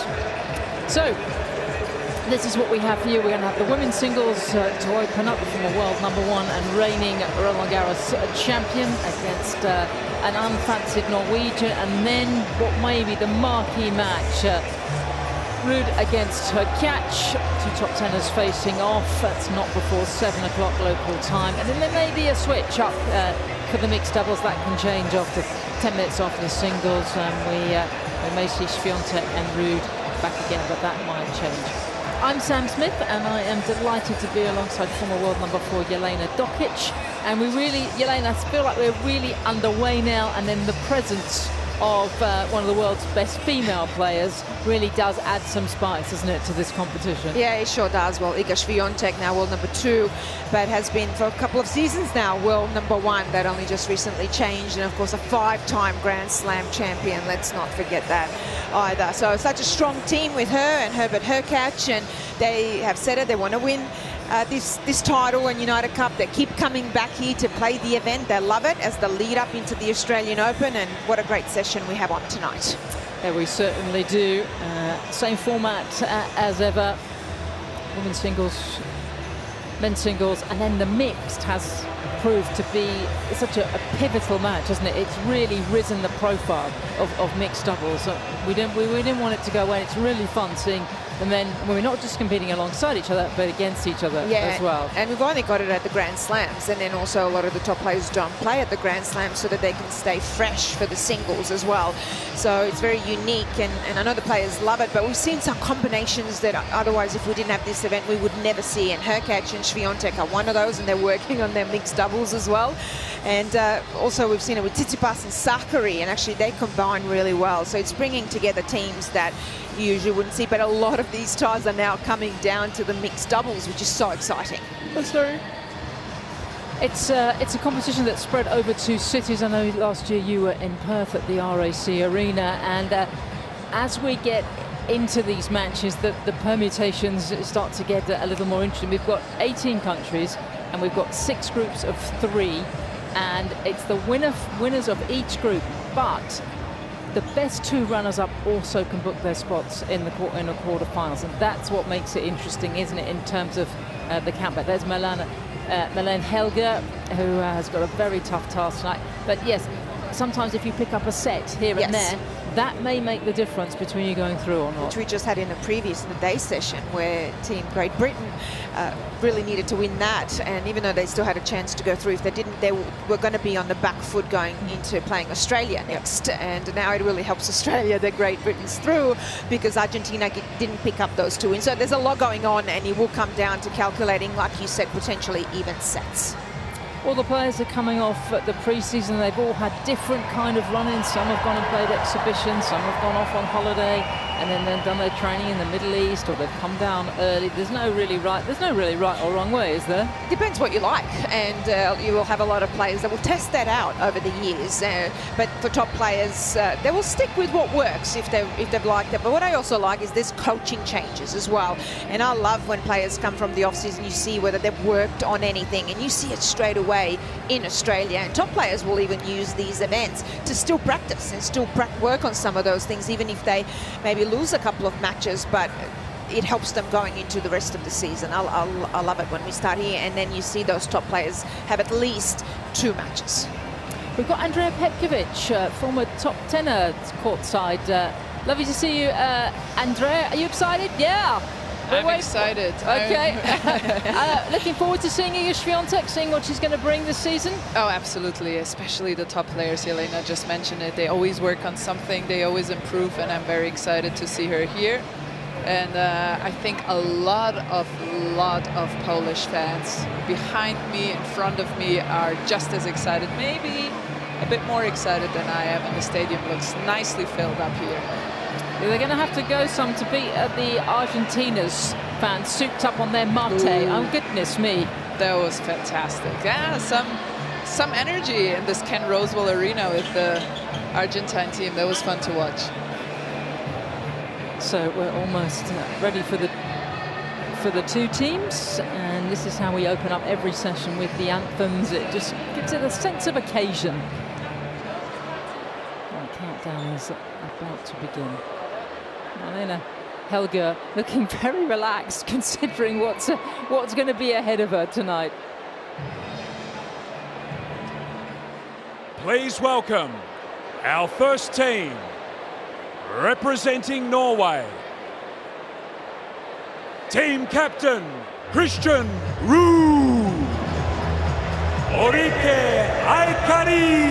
points. So, this is what we have for you. We're going to have the women's singles to open up from a world #1 and reigning Roland Garros champion against an unfancied Norwegian, and then what may be the marquee match. Ruud against her catch, two top tenors facing off. That's not before 7 o'clock local time. And then there may be a switch up for the mixed doubles. That can change after 10 minutes after the singles. We may see Swiatek and Ruud back again, but that might change. I'm Sam Smith, and I am delighted to be alongside former world #4 Jelena Dokic. And we really, Jelena, I feel like we're really underway now, and then the presence of one of the world's best female players really does add some spice, doesn't it, to this competition? Yeah, it sure does. Well, Iga Swiatek, now world #2, but has been for a couple of seasons now world #1. That only just recently changed, and of course a 5-time Grand Slam champion. Let's not forget that either. So such a strong team with her and Herbert Hurkacz, and they have said it, they want to win this title and United Cup. They keep coming back here to play the event. They love it as the lead up into the Australian Open, and what a great session we have on tonight. Yeah, we certainly do. Same format as ever. Women's singles, men's singles, and then the mixed has proved to be such a pivotal match, hasn't it? It's really risen the profile of mixed doubles. We didn't want it to go away. It's really fun seeing the men. We're not just competing alongside each other, but against each other as well. And we've only got it at the Grand Slams, and then also a lot of the top players don't play at the Grand Slams so that they can stay fresh for the singles as well. So it's very unique, and I know the players love it, but we've seen some combinations that otherwise, if we didn't have this event, we would never see. And Hurkacz and Swiatek are one of those, and they're working on their mixed doubles as well. And also we've seen it with Tsitsipas and Sakari, and actually they combine really well. So it's bringing together teams that you usually wouldn't see, but a lot of these ties are now coming down to the mixed doubles, which is so exciting. It's a competition that's spread over 2 cities. I know last year you were in Perth at the RAC Arena, and as we get into these matches, the permutations start to get a little more interesting. We've got 18 countries, and we've got 6 groups of 3, and it's the winners of each group, but the best 2 runners-up also can book their spots in the quarterfinals, and that's what makes it interesting, isn't it, in terms of the countback. There's Malene Helgo, who has got a very tough task tonight. But yes, sometimes if you pick up a set here and there, that may make the difference between you going through or not. Which we just had in the day session, where Team Great Britain really needed to win that, and even though they still had a chance to go through, if they didn't, they were going to be on the back foot going into playing Australia next. And now it really helps Australia that Great Britain's through, because Argentina didn't pick up those 2 wins. So there's a lot going on, and it will come down to calculating, like you said, potentially even sets. All the players are coming off at the pre-season. They've all had different kind of run-ins. Some have gone and played exhibitions, some have gone off on holiday, and then they've done their training in the Middle East, or they've come down early. There's no really right or wrong way, is there? Depends what you like, and you will have a lot of players that will test that out over the years. But for top players, they will stick with what works if they've liked it. But what I also like is there's coaching changes as well. And I love when players come from the off-season, you see whether they've worked on anything, and you see it straight away in Australia. And top players will even use these events to still practice and still work on some of those things, even if they maybe lose a couple of matches, but it helps them going into the rest of the season. I love it when we start here, and then you see those top players have at least 2 matches. We've got Andrea Petkovic, former top tenor courtside. Lovely to see you, Andrea. Are you excited? Yeah. I'm excited. Okay. Looking forward to seeing Iga Swiatek, seeing what she's going to bring this season? Oh, absolutely. Especially the top players. Jelena just mentioned it. They always work on something. They always improve, and I'm very excited to see her here. And I think a lot of Polish fans behind me, in front of me, are just as excited, maybe a bit more excited than I am, and the stadium looks nicely filled up here. They're going to have to go some to beat the Argentina's fans souped up on their mate. Oh, goodness me. That was fantastic. Yeah, some energy in this Ken Rosewall Arena with the Argentine team. That was fun to watch. So we're almost ready for the 2 teams, and this is how we open up every session with the anthems. It just gives it a sense of occasion. And the countdown is about to begin. Malene Helgo looking very relaxed, considering what's going to be ahead of her tonight. Please welcome our first team representing Norway. Team captain Christian Rue, Orike Aikari,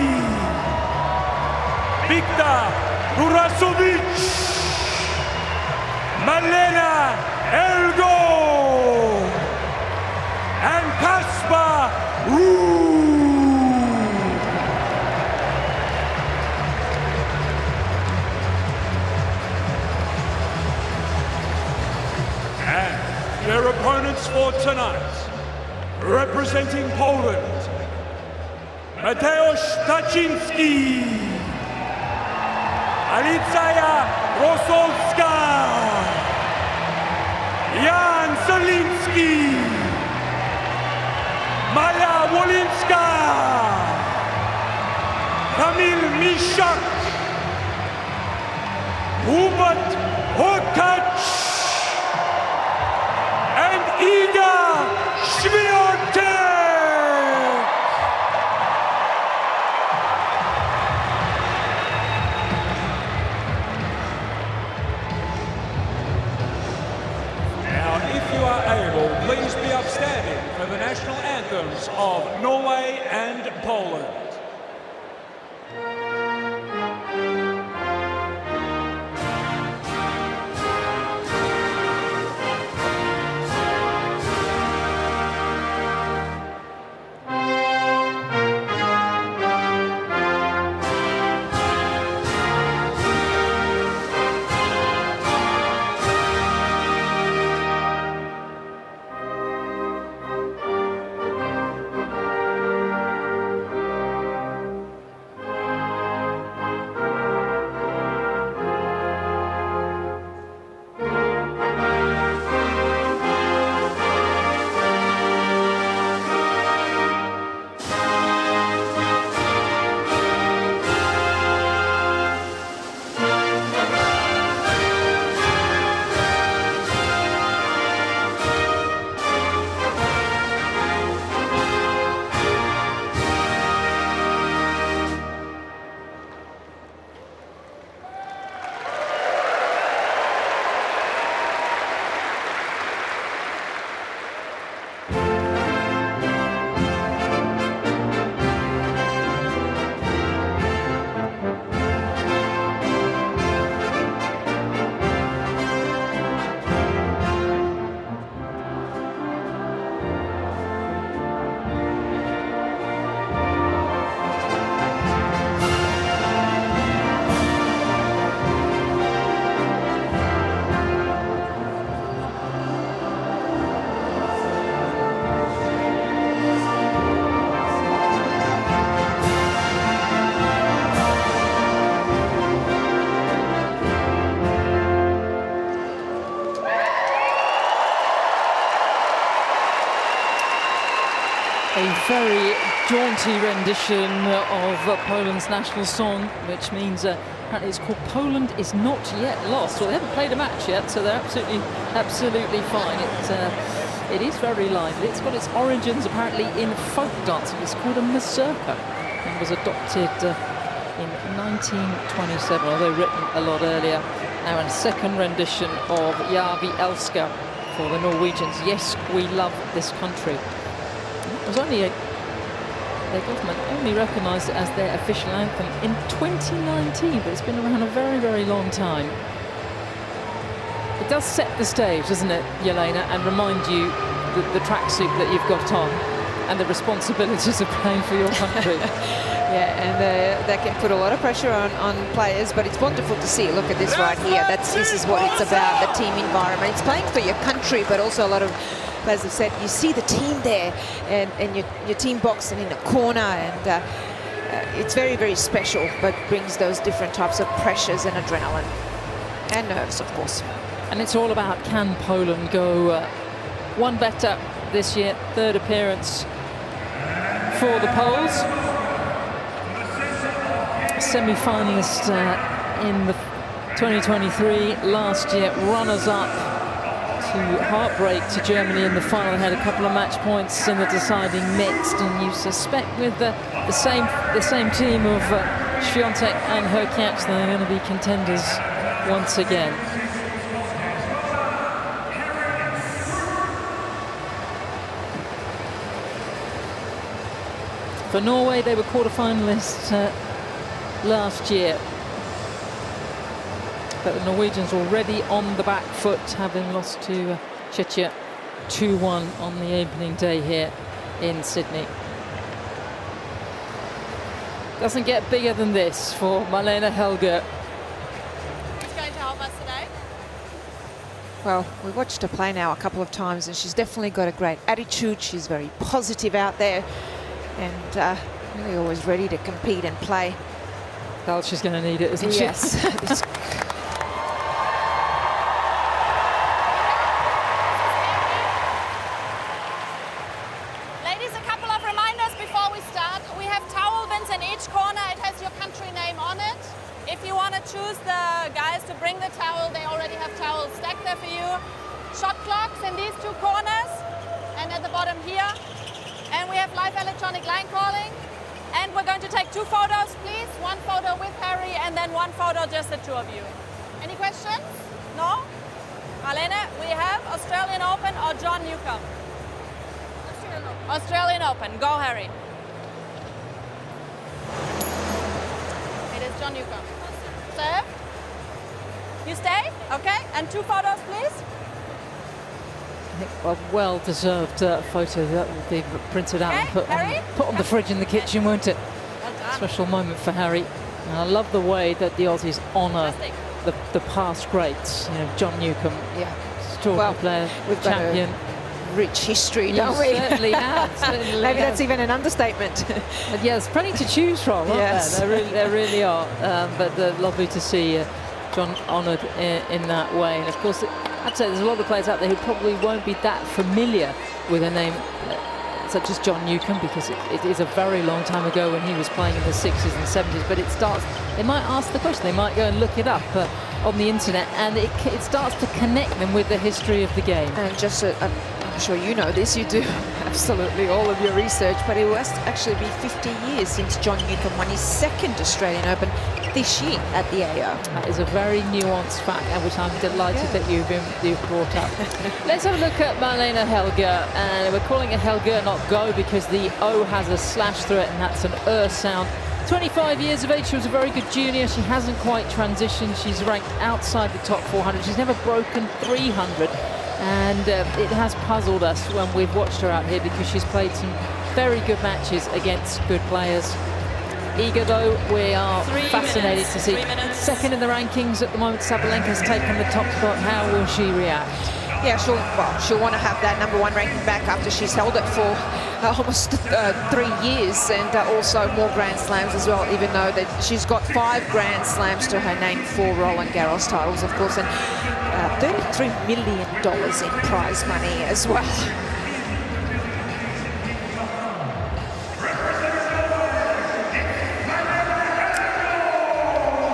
Victor Burasovic, Malene Helgo, and Kasper Rue. And their opponents for tonight, representing Poland, Mateusz Taczynski, Alicja Rosolska, Jan Zielinski, Maja Wolinska, Kamil Miszak, Hubert Hologic, and Iga Swiatek. Now, if you are able, please be upstanding for the national anthems of Norway and Poland. A very jaunty rendition of Poland's national song, which means apparently it's called "Poland is Not Yet Lost." Well, they haven't played a match yet, so they're absolutely fine. It is very lively. It's got its origins apparently in folk dancing. It's called a mazurka and was adopted in 1927, although written a lot earlier. Now, a second rendition of Ja, vi älskar for the Norwegians. Yes, we love this country. It was only their government only recognised it as their official anthem in 2019, but it's been around a very, very long time. It does set the stage, doesn't it, Jelena, and remind you the tracksuit that you've got on and the responsibilities of playing for your country. Yeah, and that can put a lot of pressure on players, but it's wonderful to see. Look at this right here. This is what it's about, the team environment. It's playing for your country, but also a lot of players have said, you see the team there and your team boxing in a corner, and it's very, very special, but brings those different types of pressures and adrenaline and nerves, of course. And it's all about, can Poland go one better this year? Third appearance for the Poles. Semi-finalist in the 2023, last year runners-up to heartbreak to Germany in the final. They had a couple of match points in the deciding mixed, and you suspect with the same team of Swiatek and Hologic, they're going to be contenders once again. For Norway, they were quarter-finalists last year. But the Norwegians already on the back foot, having lost to Czechia 2-1 on the opening day here in Sydney. Doesn't get bigger than this for Malene Helgo. Who's going to help us today? Well, we watched her play now a couple of times, and she's definitely got a great attitude. She's very positive out there, and really always ready to compete and play. Well, she's going to need it, isn't she? Yes. Ladies, a couple of reminders before we start. We have towel bins in each corner. It has your country name on it. If you want to choose the guys to bring the towel, they already have towels stacked there for you. Shot clocks in these two corners and at the bottom here. And we have live electronic line calling. And we're going to take 2 photos, please. 1 photo with Harry and then 1 photo just the 2 of you. Any questions? No? Malene, we have Australian Open or John Newcomb? Australian Open. Australian Open. Go, Harry. It is John Newcomb. Serve. You stay? Okay. And 2 photos, please. I think a well-deserved photo that will be printed out and put on the fridge in the kitchen, won't it? Well done. Special moment for Harry. And I love the way that the Aussies honour the past greats. You know, John Newcomb, extraordinary player, we've champion. Got a rich history, don't we? Certainly have. Certainly Maybe have. that's even an understatement. But yeah, there's plenty to choose from, aren't there? There really are. But lovely to see John honoured in that way. And of course, I'd say there's a lot of players out there who probably won't be that familiar with a name such as John Newcomb, because it is a very long time ago when he was playing in the 60s and 70s. But they might ask the question, they might go and look it up on the internet, and it starts to connect them with the history of the game. And just, I'm sure you know this, you do absolutely all of your research, but it will actually be 50 years since John Newcomb won his 2nd Australian Open this year at the AO. That is a very nuanced fact, which I'm delighted that you've brought up. Let's have a look at Malene Helgo, and we're calling it Helgo, not Go, because the O has a slash through it, and that's an sound. 25 years of age, she was a very good junior. She hasn't quite transitioned. She's ranked outside the top 400. She's never broken 300, and it has puzzled us when we've watched her out here, because she's played some very good matches against good players. Iga, though, we are fascinated to see. 2nd in the rankings at the moment. Sabalenka's taken the top spot. How will she react? Yeah, she'll want to have that #1 ranking back after she's held it for almost 3 years, and also more Grand Slams as well, even though that she's got 5 Grand Slams to her name, 4 Roland Garros titles, of course, and $33 million in prize money as well.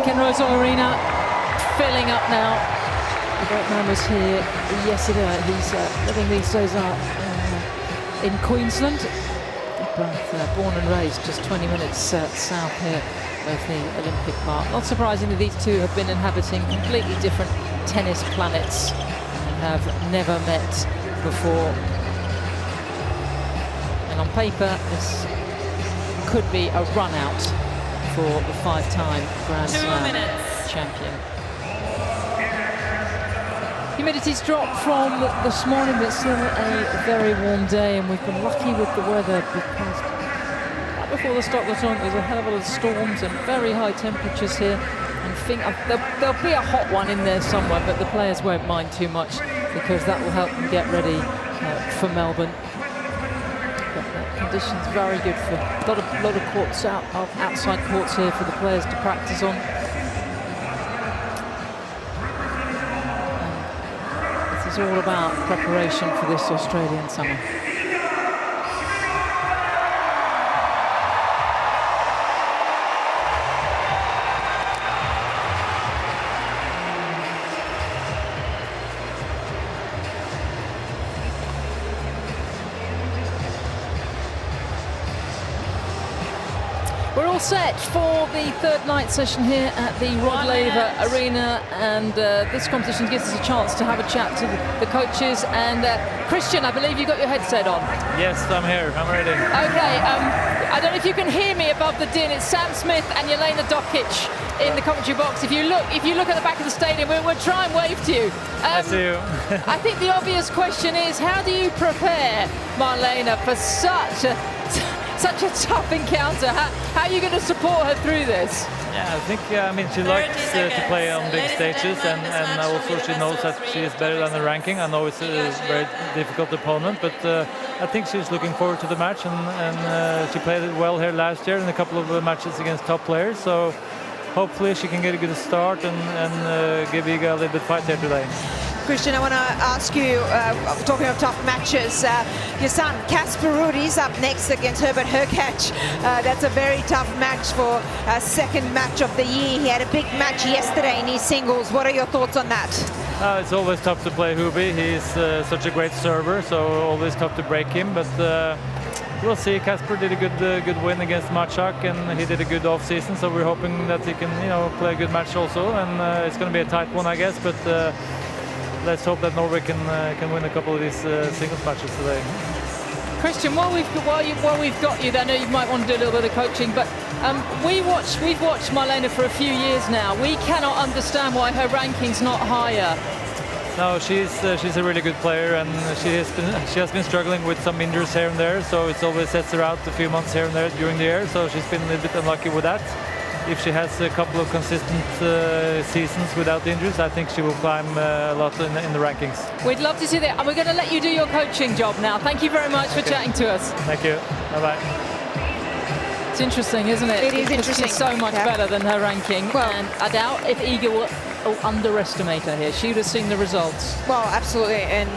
Kenrose Arena filling up now. The great man was here yesterday. He's living these days in Queensland. Both born and raised just 20 minutes south here of the Olympic Park. Not surprisingly, these two have been inhabiting completely different tennis planets and have never met before. And on paper, this could be a run-out for the 5-time Grand Slam champion. Humidity's dropped from this morning, but still a very warm day, and we've been lucky with the weather, because right before the start of the tournament there's a hell of a lot of storms and very high temperatures here, and there'll be a hot one in there somewhere, but the players won't mind too much, because that will help them get ready for Melbourne. Conditions very good for a lot of courts outside courts here for the players to practice on. And this is all about preparation for this Australian summer. all set for the third night session here at the Rod Laver Arena, and this competition gives us a chance to have a chat to the coaches. And Christian, I believe you got your headset on. Yes, I'm here. I'm ready. Okay. I don't know if you can hear me above the din. It's Sam Smith and Jelena Dokic in the commentary box. If you look at the back of the stadium, we'll try and wave to you. I see you. I think the obvious question is, how do you prepare Malene for such a tough encounter? How are you going to support her through this? Yeah, I think she likes to play on big stages, and also she knows that she is better than the ranking. I know it's a very difficult opponent, but I think she's looking forward to the match, and she played it well here last year in a couple of matches against top players. So hopefully she can get a good start and give Iga a little bit fight here today. Christian, I want to ask you, talking of tough matches, your son Casper Ruud is up next against Herbert Hurkacz. That's a very tough match for a second match of the year. He had a big match yesterday in his singles. What are your thoughts on that? It's always tough to play Hubi. He's such a great server, so always tough to break him. But we'll see. Casper did a good win against Machak, and he did a good off-season. So we're hoping that he can, play a good match also. And it's going to be a tight one, I guess. But let's hope that Norway can win a couple of these singles matches today. Christian, while we've got you, I know you might want to do a little bit of coaching, but we've watched Malene for a few years now. We cannot understand why her ranking's not higher. No, she's a really good player, and she has been struggling with some injuries here and there, so it always sets her out a few months here and there during the year. So she's been a little bit unlucky with that. If she has a couple of consistent seasons without injuries, I think she will climb a lot in the rankings. We'd love to see that, and we're going to let you do your coaching job now. Thank you very much for chatting to us. Thank you. Bye-bye. It's interesting, isn't it? It is interesting. She's so much better than her ranking, and I doubt if Iga will underestimate her here. She would have seen the results. Well, absolutely, and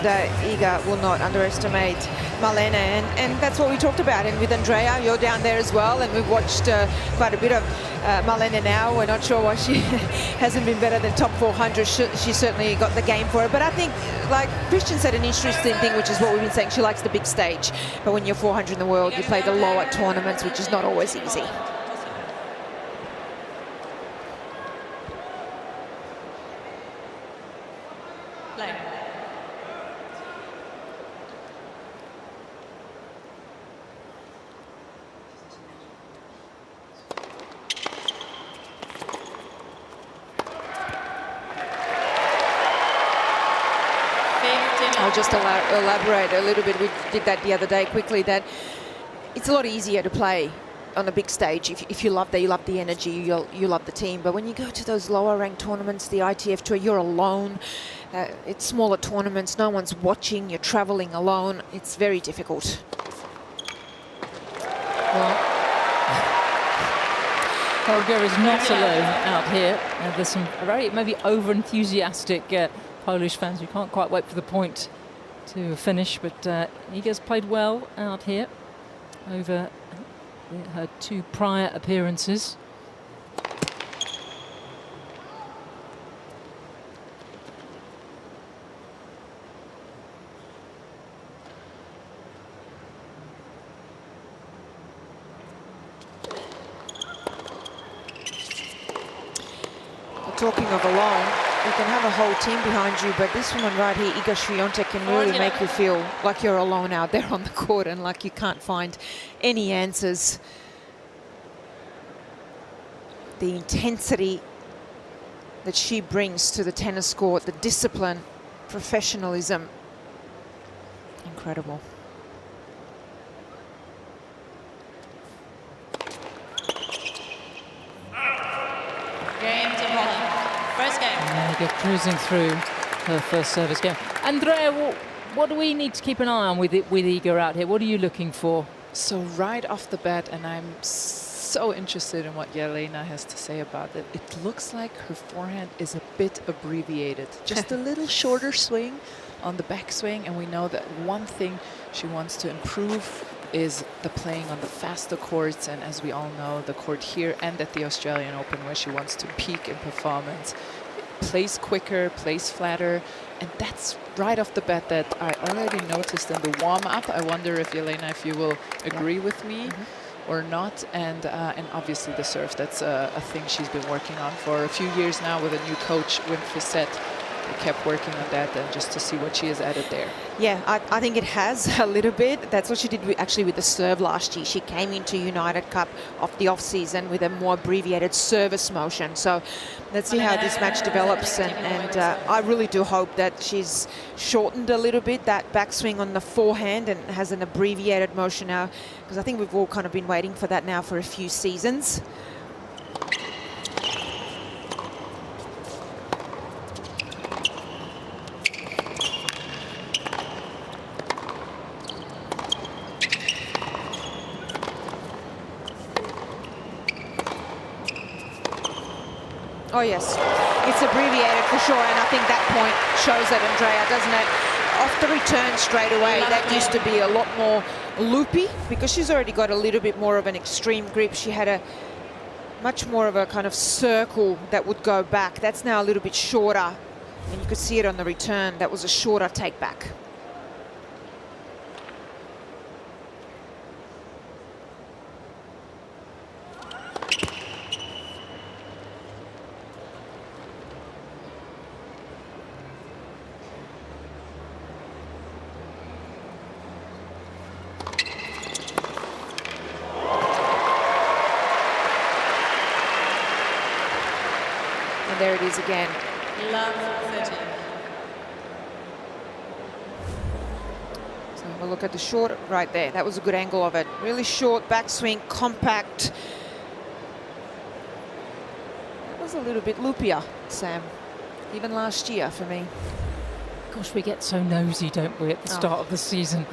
Iga will not underestimate Malene, and that's what we talked about. And with Andrea, you're down there as well, and we've watched quite a bit of Malene now. We're not sure why she hasn't been better than top 400. She certainly got the game for it. But I think, like Christian said, an interesting thing, which is what we've been saying, she likes the big stage. But when you're 400 in the world, you play the lower tournaments, which is not always easy. I'll just elaborate a little bit. We did that the other day quickly, that it's a lot easier to play on a big stage if you love that, you love the energy, you love the team. But when you go to those lower ranked tournaments, the ITF Tour, you're alone. It's smaller tournaments, no one's watching, you're traveling alone. It's very difficult. Well, Helgo is not alone out here. There's some very maybe over-enthusiastic Polish fans who can't quite wait for the point to finish, but Iga's played well out here over her two prior appearances. Talking of alone, you can have a whole team behind you, but this woman right here, Iga Swiatek, can really make you feel like you're alone out there on the court and like you can't find any answers. The intensity that she brings to the tennis court, the discipline, professionalism, incredible. Iga cruising through her first service game. Andrea, what do we need to keep an eye on with Iga out here? What are you looking for? So right off the bat, and I'm so interested in what Jelena has to say about it, it looks like her forehand is a bit abbreviated. Just a little shorter swing on the backswing, and we know that one thing she wants to improve is the playing on the faster courts, and as we all know, the court here and at the Australian Open, where she wants to peak in performance. Plays quicker, plays flatter, and that's right off the bat that I already noticed in the warm-up. I wonder if, Jelena, if you will agree with me. or not. And obviously the serve, that's a thing she's been working on for a few years now with a new coach, Wim Fissette. They kept working on that, and just to see what she has added there. Yeah, I think it has a little bit. That's what she did actually with the serve last year. She came into United Cup of the off-season with a more abbreviated service motion. So let's see how this match develops. And I really do hope that she's shortened a little bit that backswing on the forehand and has an abbreviated motion now, because I think we've all kind of been waiting for that now for a few seasons. Oh, yes, it's abbreviated for sure, and I think that point shows it, Andrea, doesn't it? Off the return straight away, that used to be a lot more loopy because she's already got a little bit more of an extreme grip. She had a much more of a kind of circle that would go back. That's now a little bit shorter, and you could see it on the return. That was a shorter take back. There it is again. Love 13. So have a look at the short right there. That was a good angle of it. Really short backswing, compact. That was a little bit loopier, Sam. Even last year for me. Gosh, we get so nosy, don't we, at the start of the season?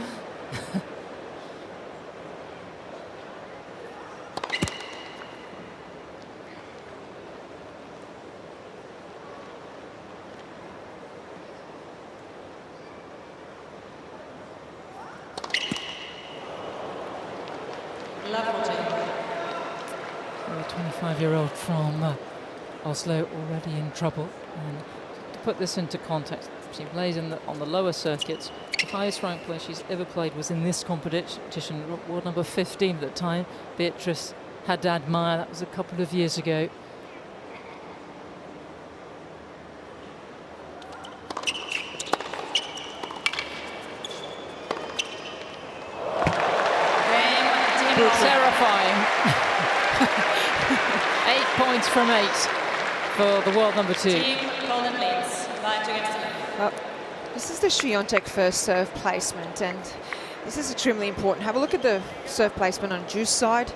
A 25-year-old from Oslo already in trouble. And to put this into context, she plays on the lower circuits. The highest ranked player she's ever played was in this competition, world number 15 at the time, Beatrice Haddad-Meyer. That was a couple of years ago. Terrifying. 8 points from 8 for the world number 2. Well, this is the Swiatek first serve placement, and this is extremely important. Have a look at the serve placement on Juice side,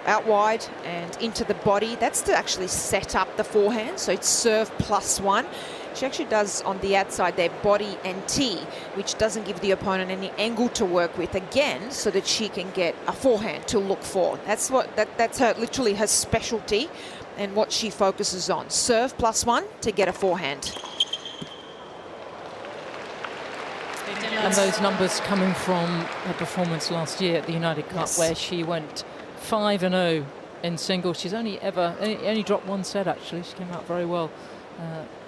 out wide and into the body. That's to actually set up the forehand, so it's serve +1. She actually does on the outside there body and tee, which doesn't give the opponent any angle to work with again, so that she can get a forehand to look for. That's her literally her specialty, and what she focuses on. Serve +1 to get a forehand. And those numbers coming from her performance last year at the United Cup, where she went 5-0 in singles. She's only dropped one set actually. She came out very well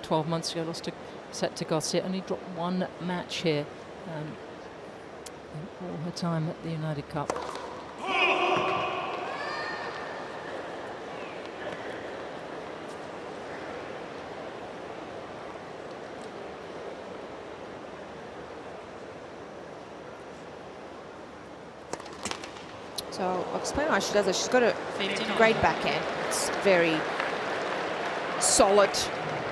12 months ago, lost a set to Garcia. Only dropped one match here in all her time at the United Cup. So I'll explain why she does it. She's got a great backhand. It's very solid.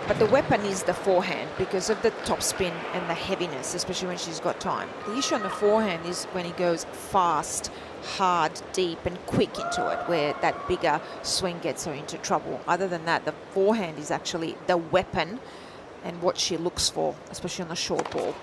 But the weapon is the forehand because of the topspin and the heaviness, especially when she's got time. The issue on the forehand is when it goes fast, hard, deep and quick into it, where that bigger swing gets her into trouble. Other than that, the forehand is actually the weapon and what she looks for, especially on the short ball.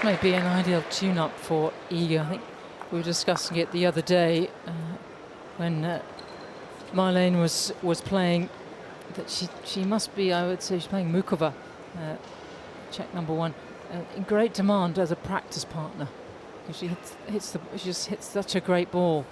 may be an ideal tune-up for Iga. I think we were discussing it the other day when Malene was playing. That she must be, I would say, she's playing Mukova, Czech #1, in great demand as a practice partner. She just hits such a great ball.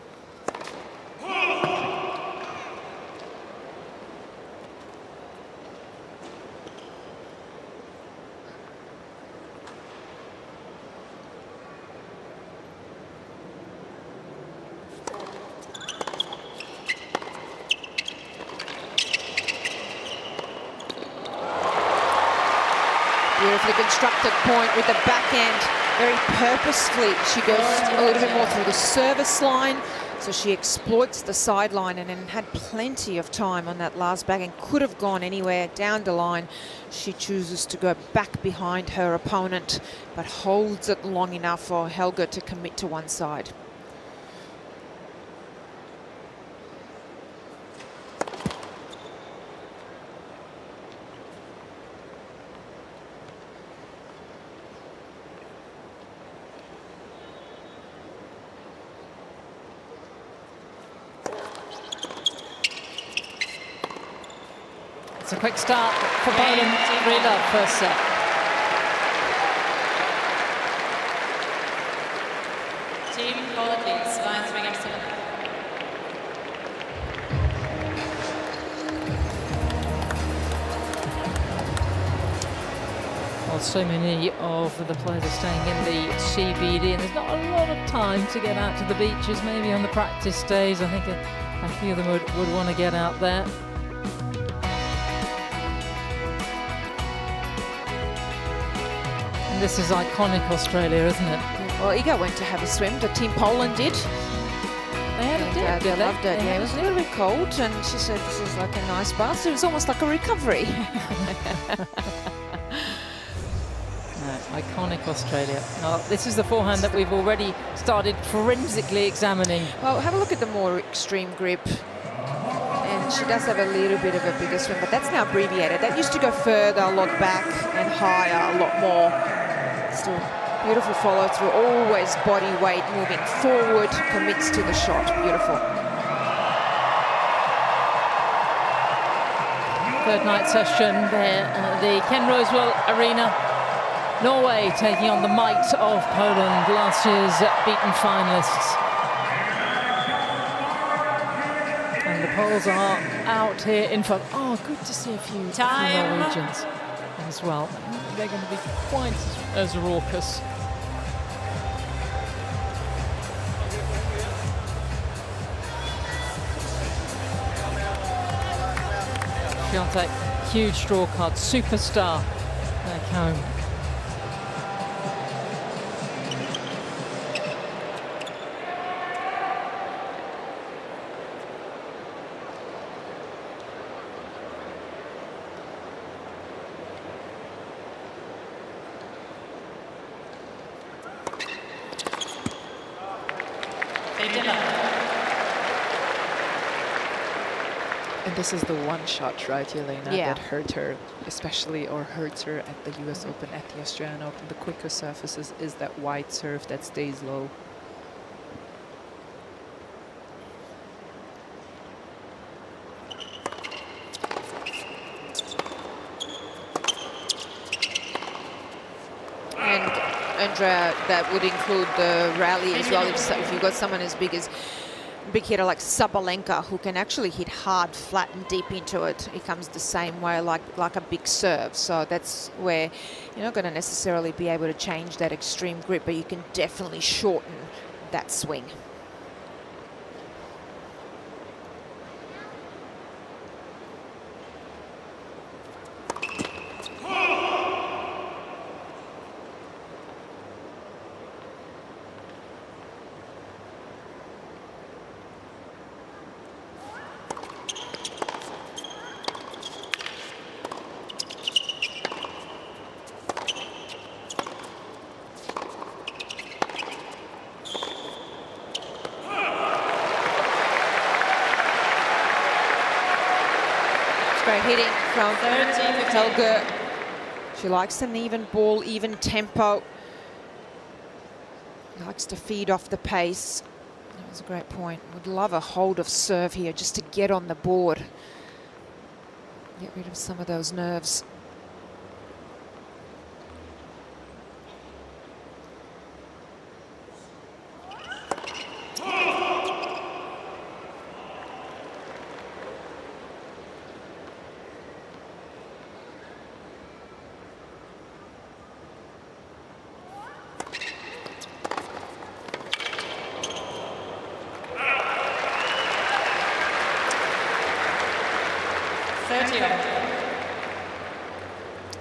Beautifully constructed point with the backhand, very purposefully. She goes a little bit more through the service line, so she exploits the sideline and then had plenty of time on that last backhand. Could have gone anywhere down the line. She chooses to go back behind her opponent, but holds it long enough for Helgo to commit to one side. It's a quick start for Poland. 3-love first set. Team Hologic, line 3 game 7. Well, so many of the players are staying in the CBD, and there's not a lot of time to get out to the beaches. Maybe on the practice days, I think a few of them would want to get out there. This is iconic Australia, isn't it? Well, Iga went to have a swim. The Team Poland did. They had a dip, They loved it. Yeah, it was a little bit cold, and she said this is like a nice bath. It was almost like a recovery. Iconic Australia. Now, this is the forehand that we've already started forensically examining. Well, have a look at the more extreme grip. And she does have a little bit of a bigger swing, but that's now abbreviated. That used to go further, a lot back, and higher, a lot more. Still beautiful follow through, always body weight moving forward, commits to the shot. Beautiful. Third night session there at the Ken Rosewell Arena. Norway taking on the might of Poland, last year's beaten finalists. And the Poles are out here in front. Oh, good to see a few Norwegians as well. They're going to be quite as raucous. Swiatek, huge draw card, superstar back home. And this is the one shot, right, Jelena, Yeah. that hurt her, especially, or hurts her at the US Open, at the Australian Open. The quicker surfaces is that wide serve that stays low. And Andrea, that would include the rally as well. If you've got someone as big hitter like Sabalenka, who can actually hit hard, flat and deep into it, it comes the same way, like a big serve. So that's where you're not going to necessarily be able to change that extreme grip, but you can definitely shorten that swing. Great hitting from Helgo. She likes an even ball, even tempo. He likes to feed off the pace. That was a great point. Would love a hold of serve here just to get on the board. Get rid of some of those nerves.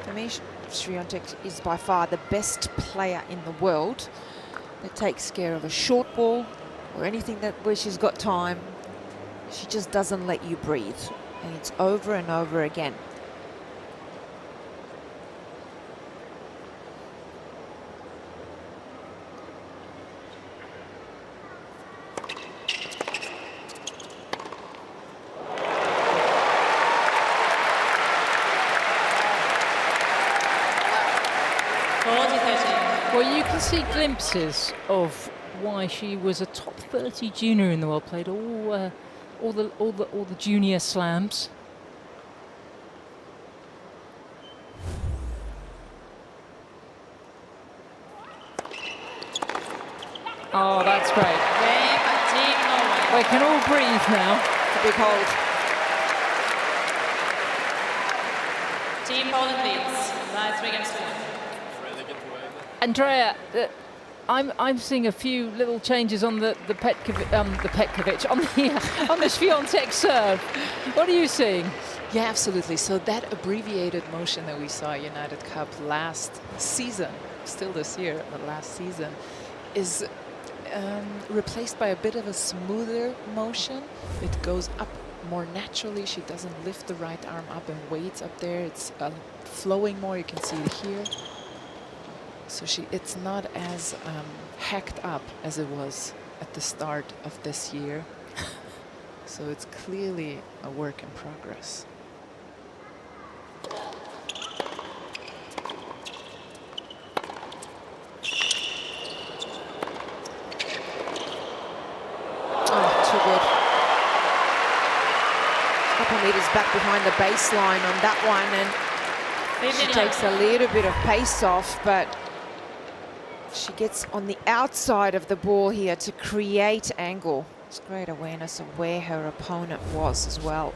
For me, Swiatek is by far the best player in the world that takes care of a short ball or anything where she's got time. She just doesn't let you breathe, and it's over and over again. Well, you can see glimpses of why she was a top 30 junior in the world. Played all the junior slams. Oh, that's great. We can all breathe now. It's a big hold. Team Poland leads by 3 games to 1. Andrea, I'm seeing a few little changes on the Petkovic, on the Swiatek serve. What are you seeing? Yeah, absolutely. So that abbreviated motion that we saw at United Cup last season, still this year, but last season, is replaced by a bit of a smoother motion. It goes up more naturally. She doesn't lift the right arm up and waits up there. It's flowing more. You can see it here. So it's not as hacked up as it was at the start of this year. So it's clearly a work in progress. Oh, too good. A couple meters back behind the baseline on that one, and she takes a little bit of pace off, but she gets on the outside of the ball here to create angle. It's great awareness of where her opponent was as well.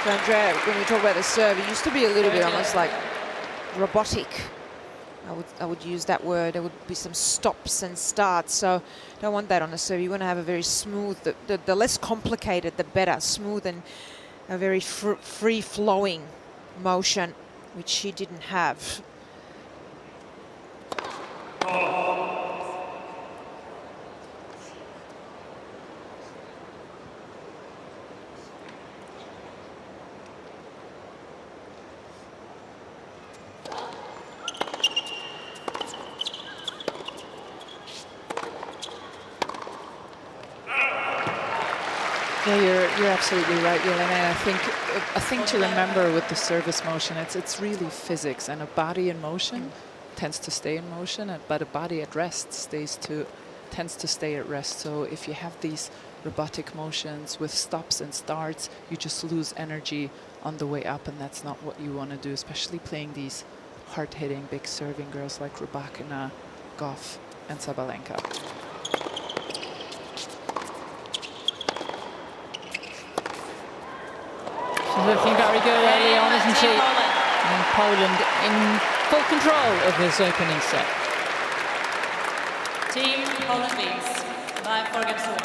So Andrea, when we talk about the serve, it used to be a little bit almost like robotic. I would use that word. There would be some stops and starts, so don't want that on the serve. You want to have a very smooth, the less complicated, the better. Smooth and a very free-flowing motion, which she didn't have. Yeah, you're absolutely right, Jelena. I think a thing to remember with the service motion, it's really physics, and a body in motion tends to stay in motion, but a body at rest tends to stay at rest. So if you have these robotic motions with stops and starts, you just lose energy on the way up, and that's not what you want to do, especially playing these hard-hitting, big serving girls like Rybakina, Goff, and Sabalenka. She's looking very good early on, isn't she? And Poland in full control of this opening set. Team Poland leads by 4 games to 1.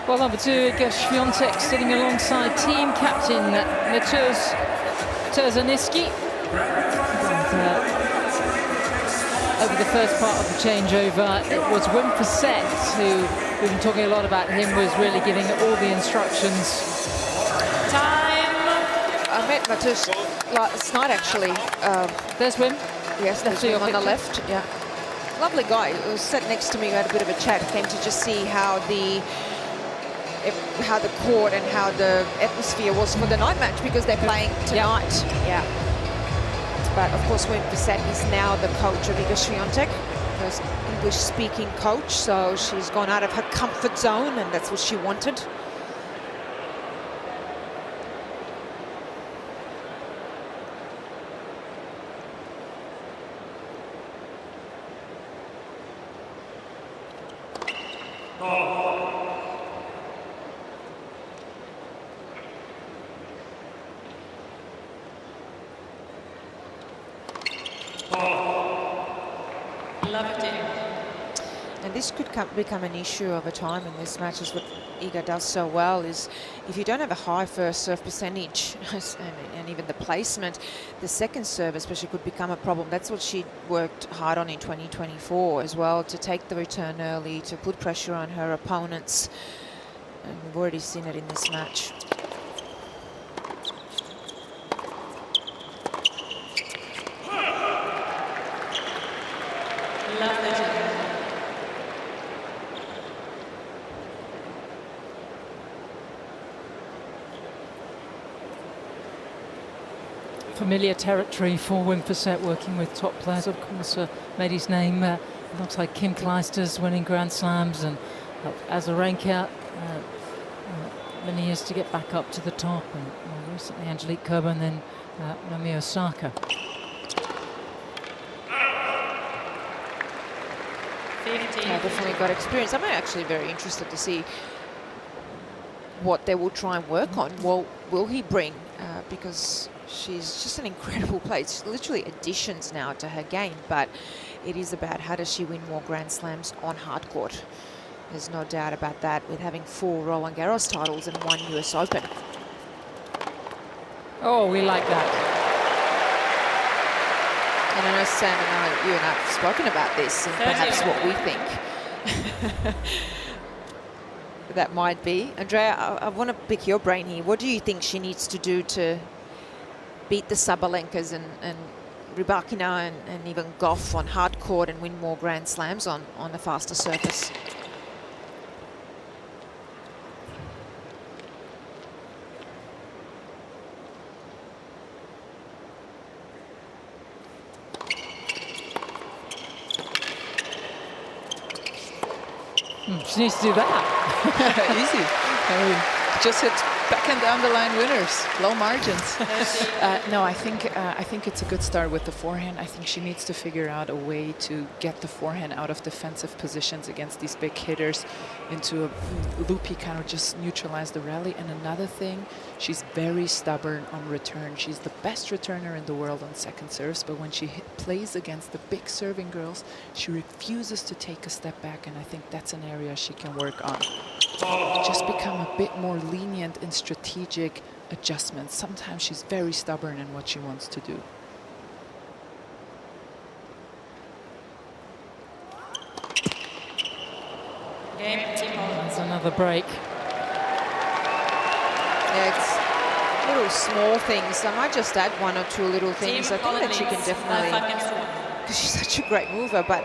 Well, number 2, Iga Swiatek sitting alongside team captain Mateusz Terzaniski. Over the first part of the changeover, it was Wim Fissette, who we've been talking a lot about him, was really giving all the instructions. Time. I met Mateusz last night, actually. There's Wim. Yes, there's Wim on the left. Yeah, lovely guy. He was sat next to me. We had a bit of a chat. Came to just see how the court and how the atmosphere was for the night match, because they're playing tonight. Yeah. But of course, Wim Fissette is now the coach of Iga Swiatek, first English-speaking coach. So she's gone out of her comfort zone, and that's what she wanted. And this could become an issue over time in this match, is what Iga does so well, is if you don't have a high first serve percentage and even the placement, the second serve especially could become a problem. That's what she worked hard on in 2024 as well, to take the return early, to put pressure on her opponents. And we've already seen it in this match. Familiar territory for Wim Fissette, working with top players. Of course, made his name alongside Kim Clijsters, winning Grand Slams, and Azarenka many years to get back up to the top, and more recently Angelique Kerber, and then Naomi Osaka. 15. Yeah, definitely got experience. I'm actually very interested to see what they will try and work on. Well, will he bring, because she's just an incredible player. It's literally additions now to her game, but it is about how does she win more Grand Slams on hard court. There's no doubt about that, with having 4 Roland Garros titles and 1 US Open. Oh, we like that. And I know Sam and you and I have spoken about this, and perhaps what we think that might be. Andrea, I want to pick your brain here. What do you think she needs to do to beat the Sabalenkas and Rybakina and even Goff on hard court and win more Grand Slams on a faster surface? She needs to do that. Easy. I mean, just hit back and down the line winners, low margins. No, I think it's a good start with the forehand. I think she needs to figure out a way to get the forehand out of defensive positions against these big hitters into a loopy, kind of just neutralize the rally. And another thing, she's very stubborn on return. She's the best returner in the world on second serves, but when she plays against the big serving girls, she refuses to take a step back, and I think that's an area she can work on. Just become a bit more lenient in strategic adjustments. Sometimes she's very stubborn in what she wants to do. Game, team That's another break. Yeah, it's little small things. I might just add 1 or 2 little things. I think that she can definitely, because she's such a great mover, but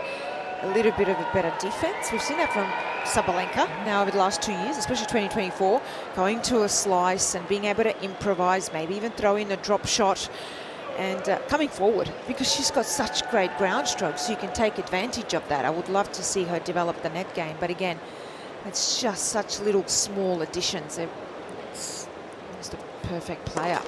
a little bit of a better defense. We've seen that from Sabalenka now over the last 2 years, especially 2024, going to a slice and being able to improvise, maybe even throw in a drop shot and coming forward, because she's got such great ground strokes, so you can take advantage of that. I would love to see her develop the net game, but again, it's just such little small additions. It's the perfect player.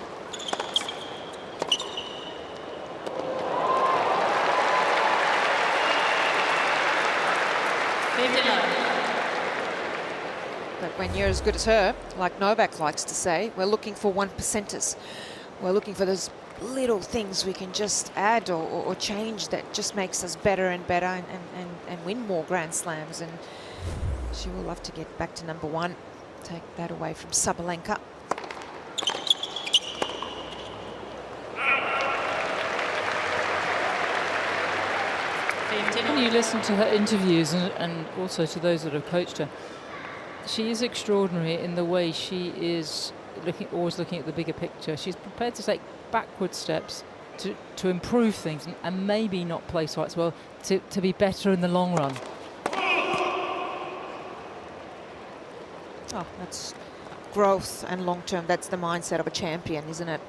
But when you're as good as her, like Novak likes to say, we're looking for 1%ers. We're looking for those little things we can just add or change that just makes us better and better and win more Grand Slams. And she will love to get back to #1. take that away from Sabalenka. When you listen to her interviews and also to those that have coached her, she is extraordinary in the way she is always looking at the bigger picture. She's prepared to take backward steps to improve things and maybe not play so well to be better in the long run. Oh, that's growth and long term. That's the mindset of a champion, isn't it?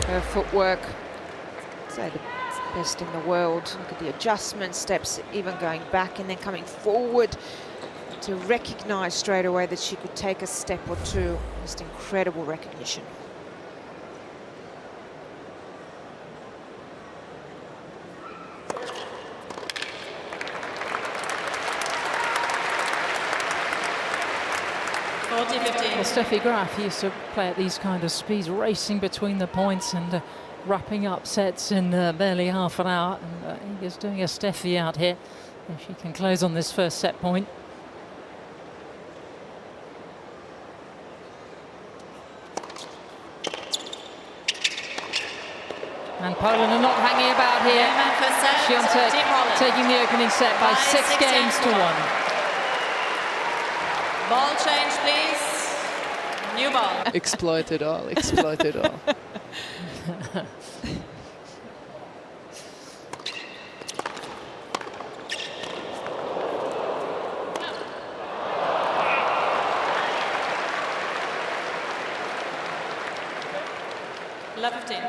Her footwork, say the best in the world. Look at the adjustment steps, even going back and then coming forward to recognize straight away that she could take a step or two. Just incredible recognition. Well, Steffi Graf used to play at these kind of speeds, racing between the points and wrapping up sets in barely half an hour. And Iga's doing a Steffi out here. If she can close on this first set point. And Poland are not hanging about here. Swiatek taking the opening set by 6 games to 1. Ball change, please. New ball. Exploit it all, exploit it all. Love 15.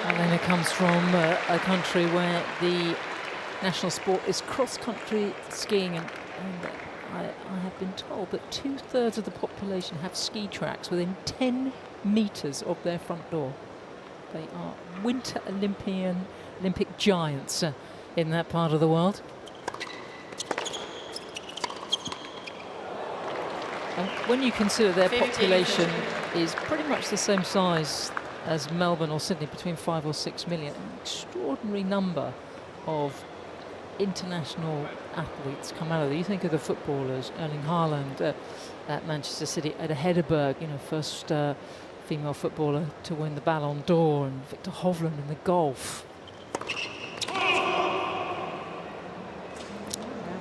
Malene comes from a country where the national sport is cross-country skiing, and I have been told that 2/3 of the population have ski tracks within 10 meters of their front door. They are winter Olympic giants in that part of the world. And when you consider their population is pretty much the same size as Melbourne or Sydney, between 5 or 6 million, an extraordinary number of international athletes come out of there. You think of the footballers, Erling Haaland at Manchester City, Ada Hegerberg, you know, first female footballer to win the Ballon d'Or, and Victor Hovland in the golf.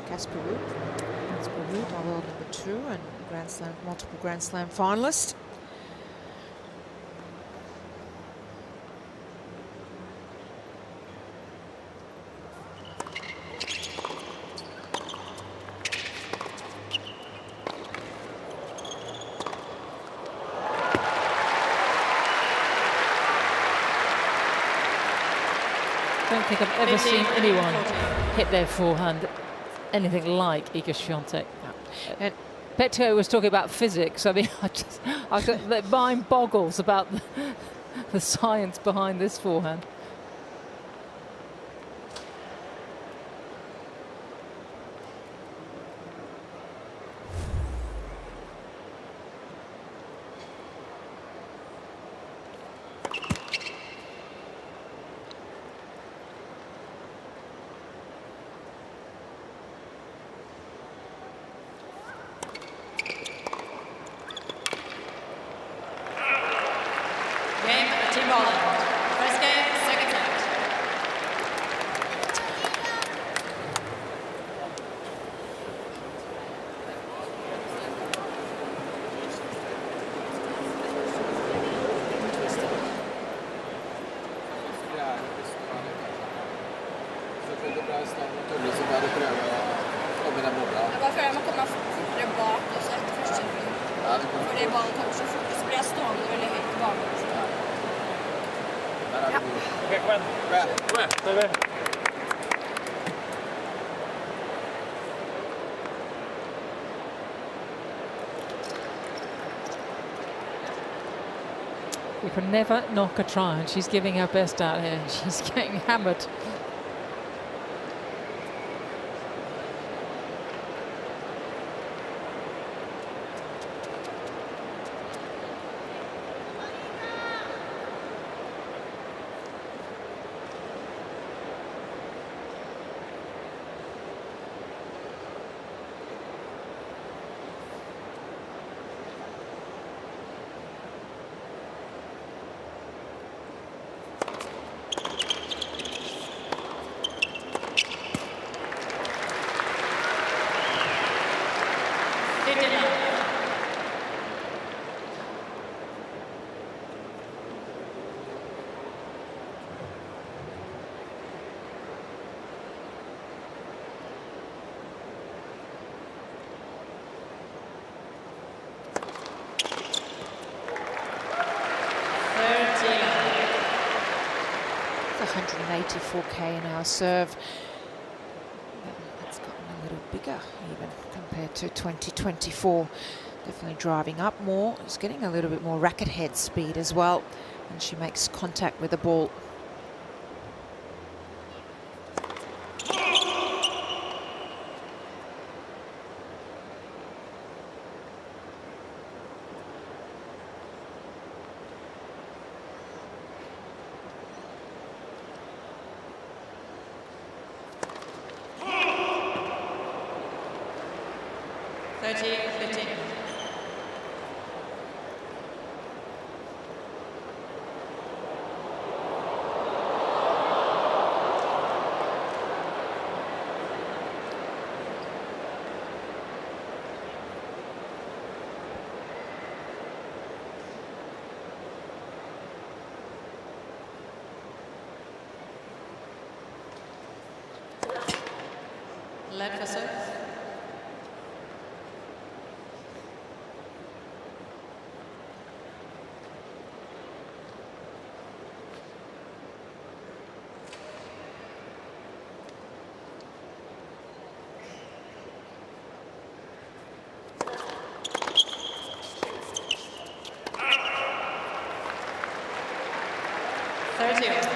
Casper Ruud, our world number 2 and Grand Slam, multiple Grand Slam finalist. I don't think I've ever seen anyone hit their forehand anything like Iga Swiatek. And Petro was talking about physics. I mean, my mind boggles about the science behind this forehand. First game, second set. Jag føler man kommer fortere bak også etter første runde. Fordi ballen kommer så fort, så blir jeg stående veldig høyt i banen. Okay, come on. Stay there. You can never knock a try, and she's giving her best out here. She's getting hammered. It's 184k an hour serve. That's gotten a little bigger even compared to 2024. Definitely driving up more. It's getting a little bit more racket head speed as well, and she makes contact with the ball. Led for serve.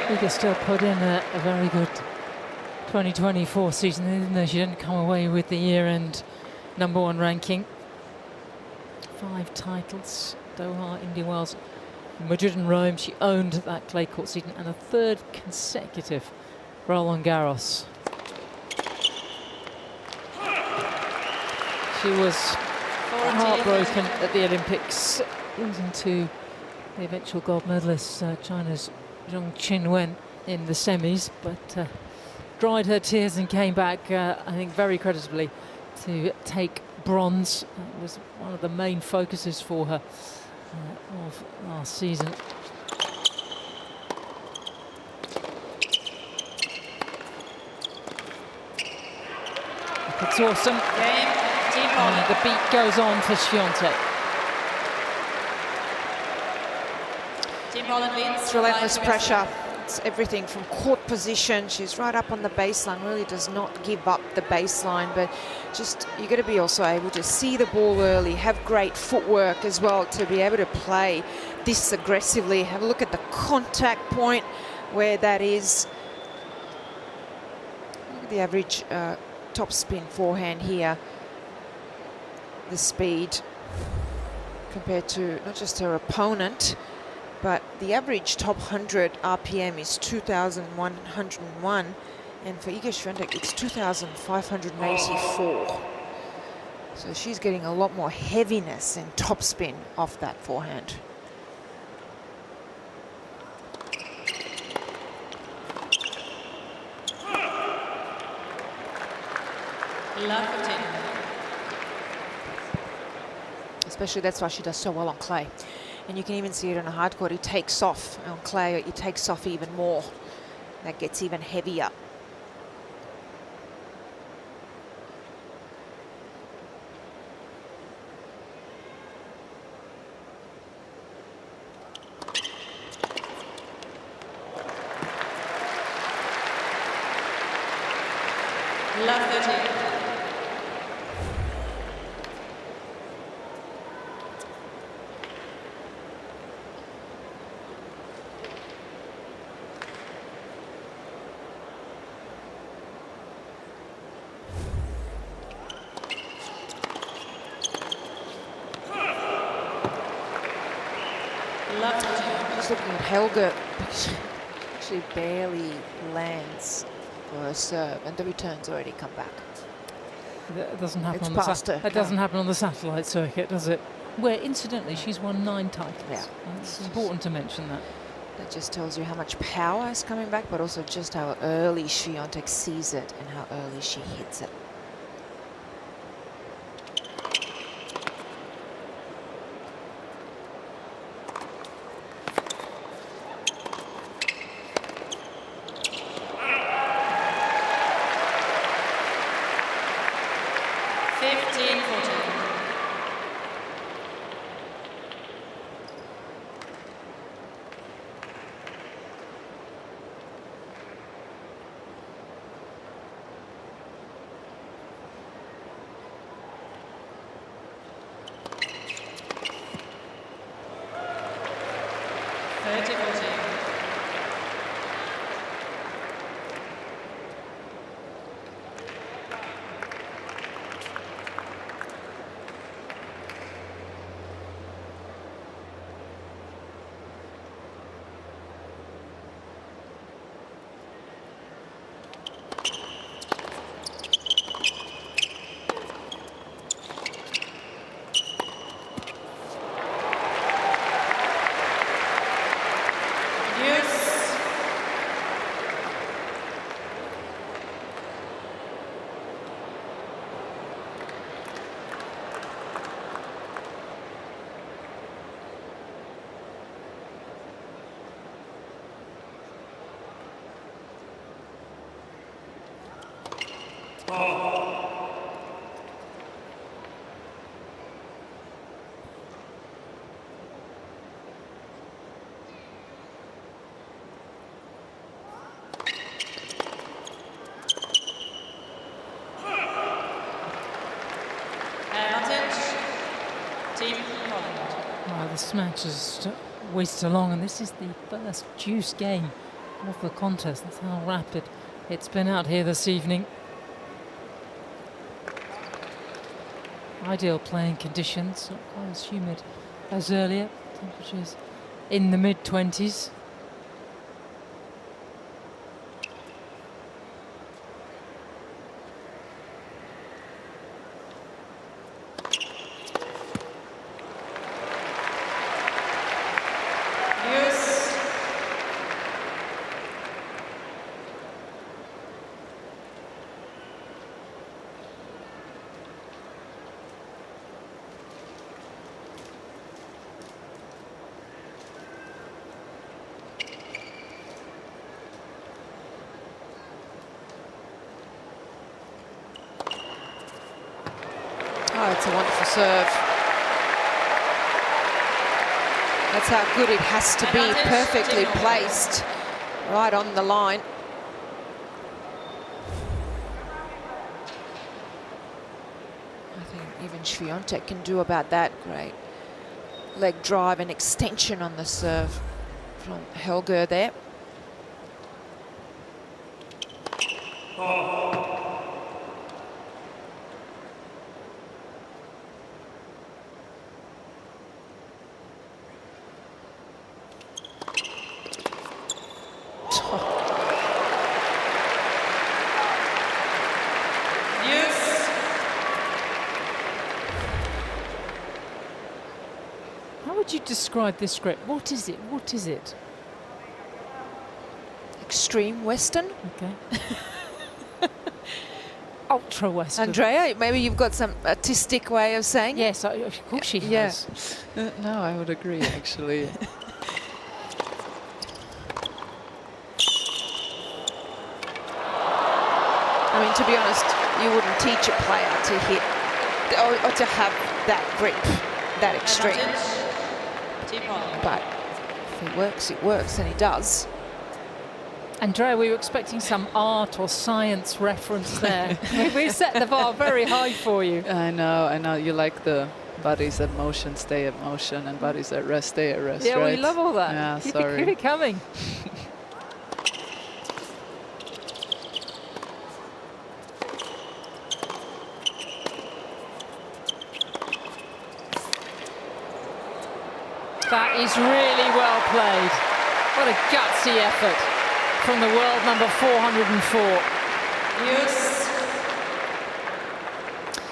Iga still put in a very good 2024 season, even though she didn't come away with the year-end #1 ranking. 5 titles, Doha, India Wells, Madrid and Rome. She owned that clay court season, and a 3rd consecutive Roland Garros. She was heartbroken at the Olympics, losing to the eventual gold medalist, China's Zhong Qinwen, in the semis, but dried her tears and came back, I think, very creditably to take bronze. That was one of the main focuses for her of last season. It's awesome. And the beat goes on for Swiatek. It's relentless pressure. It's everything from court position. She's right up on the baseline, really does not give up the baseline, but just, you got to be also able to see the ball early, have great footwork as well to be able to play this aggressively. Have a look at the contact point where that is. Look at the average top spin forehand here. The speed compared to not just her opponent, but the average top 100 RPM is 2,101, and for Iga Swiatek it's 2,584. So she's getting a lot more heaviness and topspin off that forehand. Especially that's why she does so well on clay. And you can even see it on a hard court. It takes off on clay. It takes off even more. That gets even heavier. Love 13. Just looking at Helgo, actually barely lands for a serve, and the return's already come back. That doesn't happen It's on the past her. that doesn't happen on the satellite circuit, does it? Where incidentally she's won 9 titles. Yeah. And it's important to mention that. That just tells you how much power is coming back, but also just how early Swiatek sees it and how early she hits it. Wow, this match has whizzed along, and this is the first juice game of the contest. That's how rapid it's been out here this evening. Ideal playing conditions, not quite as humid as earlier. Temperatures in the mid-20s. Oh, it's a wonderful serve. That's how good it has to be, perfectly placed, right on the line. I think even Swiatek can do about that. Great leg drive and extension on the serve from Helgo there. How would you describe this grip? What is it? What is it? Extreme Western. Okay. Ultra Western. Andrea, maybe you've got some artistic way of saying it? Yes, of course she has. No, I would agree, actually. I mean, to be honest, you wouldn't teach a player to hit or to have that grip, that extreme. But if it works, and he does. Andrea, we were expecting some art or science reference there. We've set the bar very high for you. I know. You like the bodies at motion stay at motion and bodies at rest stay at rest, Yeah, right? we love all that. Yeah, Keep it coming. That is really well played. What a gutsy effort from the world number 404. Yes.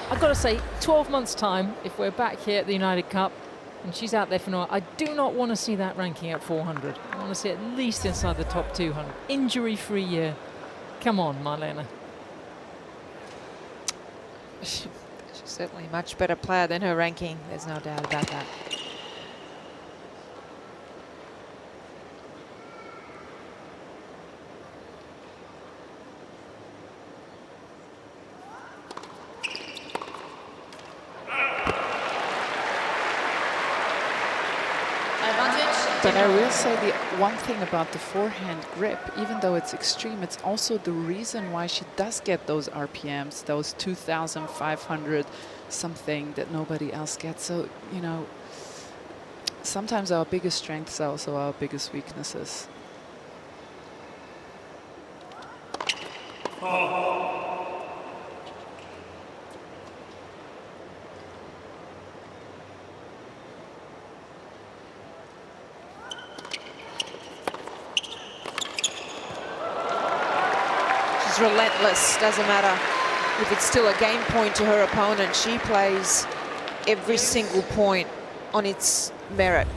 I've got to say, 12 months' time, if we're back here at the United Cup and she's out there for now, I do not want to see that ranking at 400. I want to see at least inside the top 200. Injury-free year. Come on, Malene. She's certainly a much better player than her ranking. There's no doubt about that. But I will say the one thing about the forehand grip, even though it's extreme, it's also the reason why she does get those RPMs, those 2,500 something that nobody else gets. So, you know, sometimes our biggest strengths are also our biggest weaknesses. Relentless, doesn't matter if it's still a game point to her opponent. She plays every single point on its merit,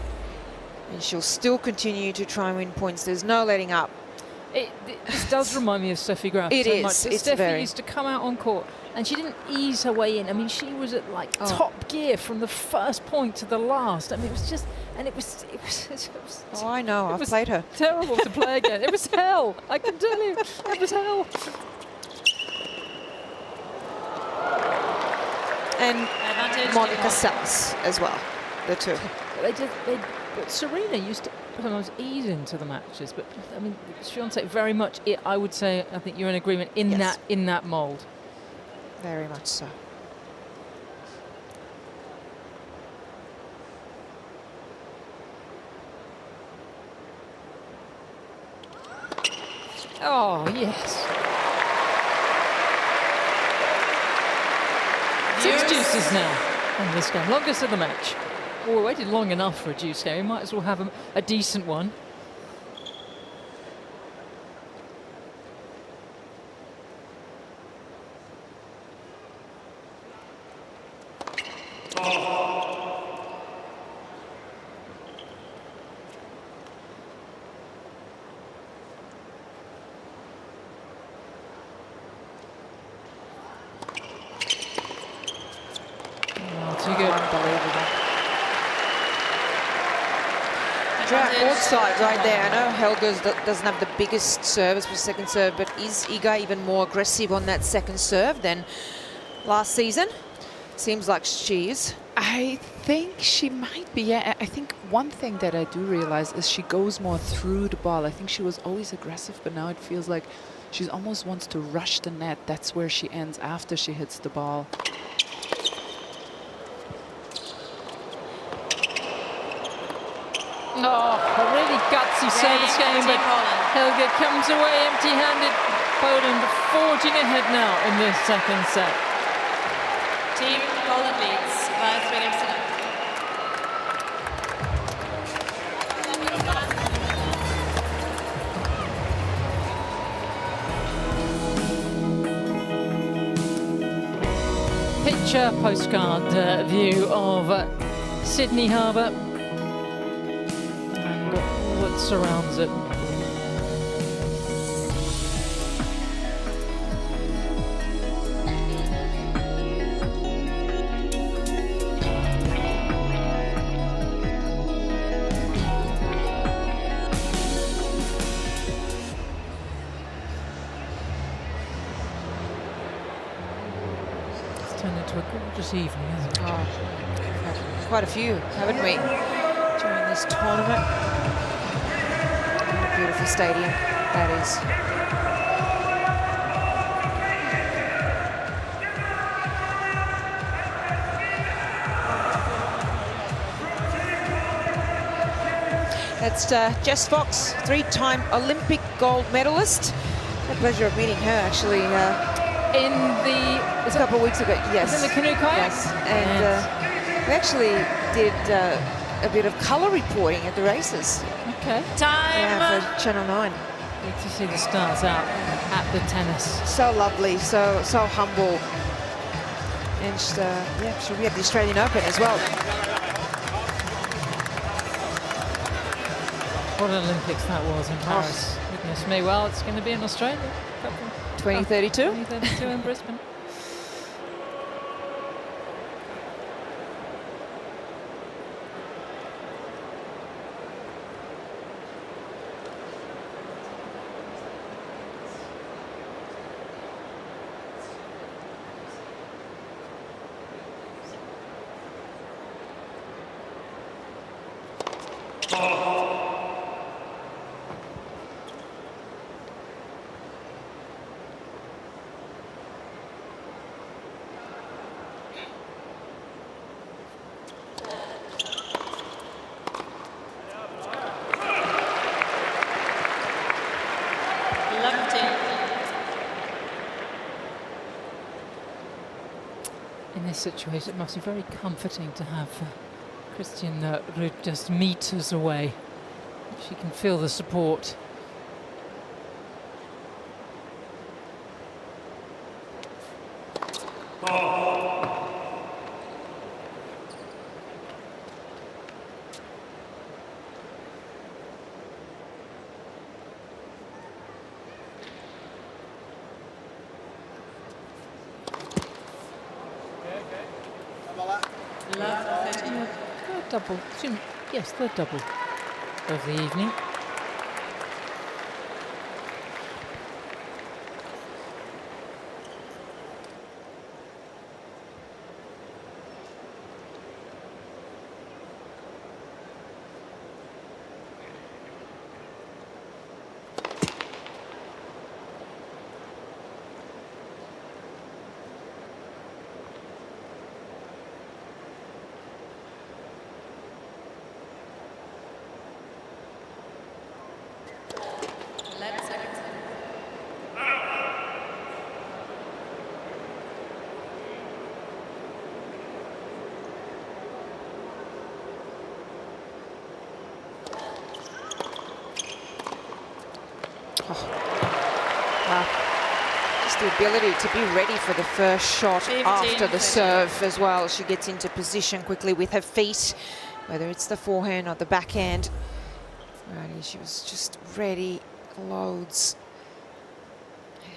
and she'll still continue to try and win points. There's no letting up. This does remind me of Steffi Graf. It so is. Much. It's Steffi very... used to come out on court and she didn't ease her way in. I mean, she was at like top gear from the first point to the last. I mean, it was just, and it was oh, I know. I've played her. Terrible to play again. It was hell. I can tell you, it was hell. And Monica Seles as well, the two. But Serena used to sometimes ease into the matches, but I mean, Swiatek very much. I would say, I think you're in agreement in that mould. Very much so. Oh yes. 6 deuces now in this game, longest of the match. Well, we waited long enough for a deuce game. We might as well have a decent one. Side right there. I know Helgo doesn't have the biggest service for second serve, but is Iga even more aggressive on that second serve than last season? Seems like she is. I think she might be. Yeah, I think one thing that I do realize is she goes more through the ball. I think she was always aggressive, but now it feels like she almost wants to rush the net. That's where she ends after she hits the ball. Oh, a really gutsy service game, but Helga comes away empty-handed. Poland forging ahead now in this second set. Team Poland leads by 3 games to none. Picture postcard view of Sydney Harbour and all that surrounds it. A gorgeous evening, isn't it? Oh, we've had quite a few, haven't we, during this tournament? What a beautiful stadium. That is. That's Jess Fox, 3-time Olympic gold medalist. Had the pleasure of meeting her actually In the a couple of weeks ago. Yes. in the canoe kayak. Yes, and we actually did a bit of colour reporting at the races. Okay. Yeah, for Channel 9. Good to see the stars out at the tennis. So lovely, so humble. And yeah, she'll be at the Australian Open as well. What an Olympics that was in Paris. Goodness me. Well, it's going to be in Australia. 2032? 2032 in Brisbane. In this situation, it must be very comforting to have Christian Ruud just meters away. She can feel the support. Third double. Yes, third double of the evening. Just the ability to be ready for the first shot after the serve as well. She gets into position quickly with her feet, whether it's the forehand or the backhand. Righty, she was just ready, loads.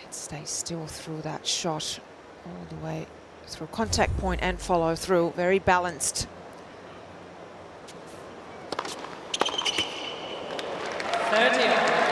And stays still through that shot all the way through contact point and follow through. Very balanced. 30.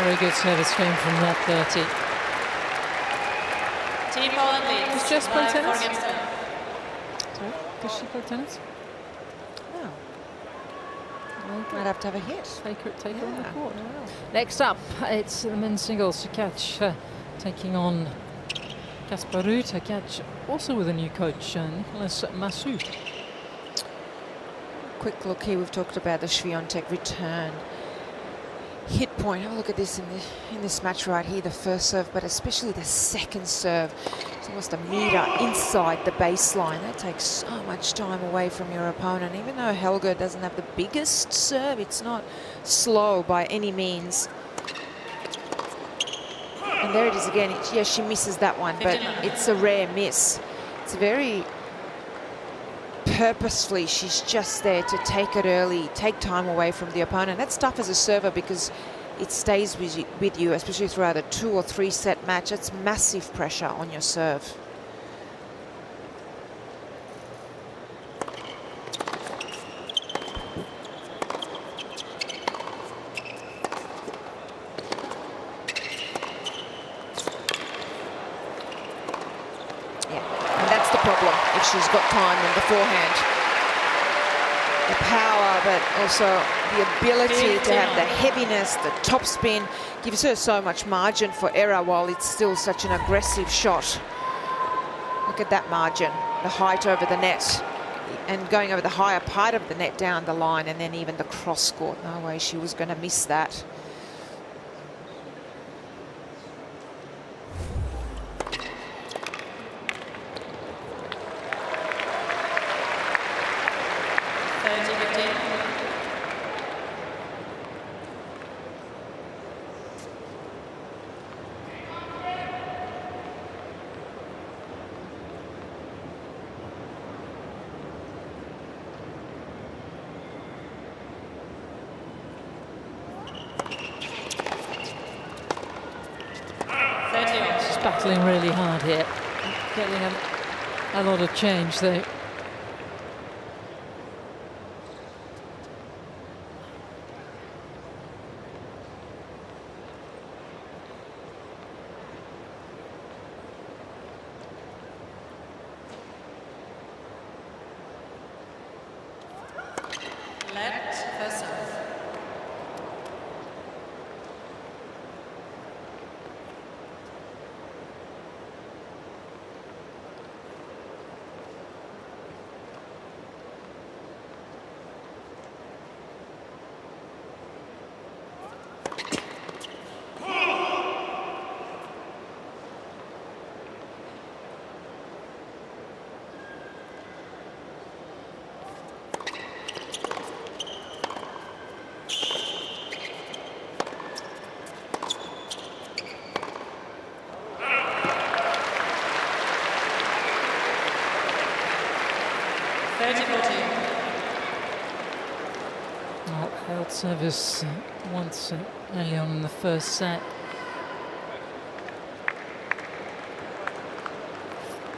Very good service game from that 30. Team Poland leads. Does Jess play tennis? 4 games to none. Sorry, does she play tennis? No. Might have to have a hit. Take her on the Yeah. court. Wow. Next up, it's the men's singles. Hologic taking on Casper Ruud. Hologic also with a new coach, Nicolas Massu. Quick look here, we've talked about the Swiatek return. hit point. Have a look at this in this match right here, the first serve, but especially the second serve. It's almost a metre inside the baseline. That takes so much time away from your opponent. Even though Helgo doesn't have the biggest serve, it's not slow by any means. And there it is again. Yeah, she misses that one, but it's a rare miss. It's very purposefully, she's just there to take it early, take time away from the opponent. That's tough as a server because it stays with you, especially throughout a 2 or 3 set match. It's massive pressure on your serve. If she's got time in the forehand, the power, but also the ability to have the heaviness, the top spin, gives her so much margin for error while it's still such an aggressive shot. Look at that margin, the height over the net and going over the higher part of the net down the line, and then even the cross court. No way she was going to miss that. Battling really hard here, getting a lot of change though. Left first serve. Well, held service once early on in the first set.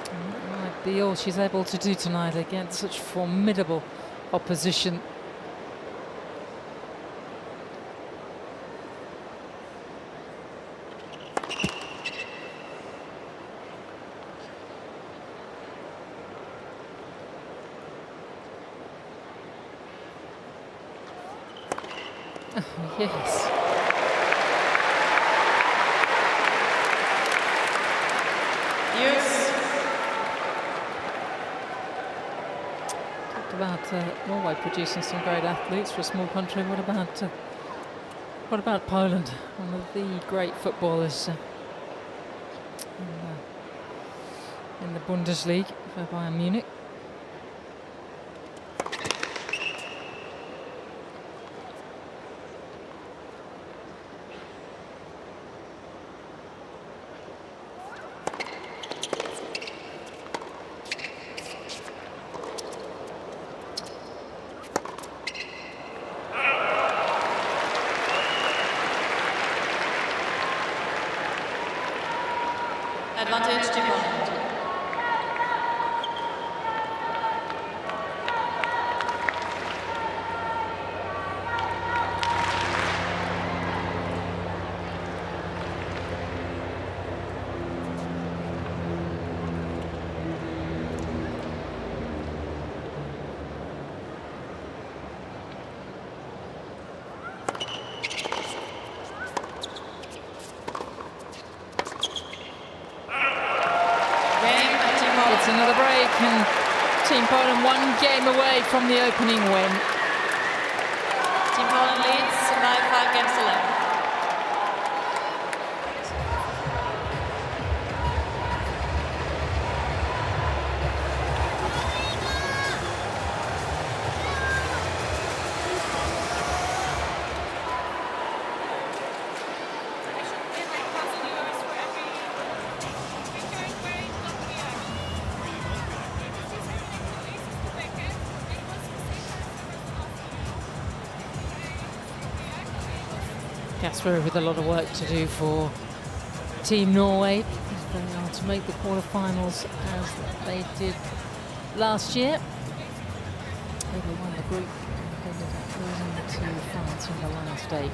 That might be all she's able to do tonight against such formidable opposition. Yes. Yes. Talked about Norway producing some great athletes for a small country. What about Poland? One of the great footballers in the Bundesliga for Bayern Munich. Advantage to Poland. It's another break, and Team Poland 1 game away from the opening win. Team Poland leads by 5 games to 11. Kasper with a lot of work to do for Team Norway. If they are to make the quarterfinals as they did last year. They won the group. They ended up losing to France in the last 8.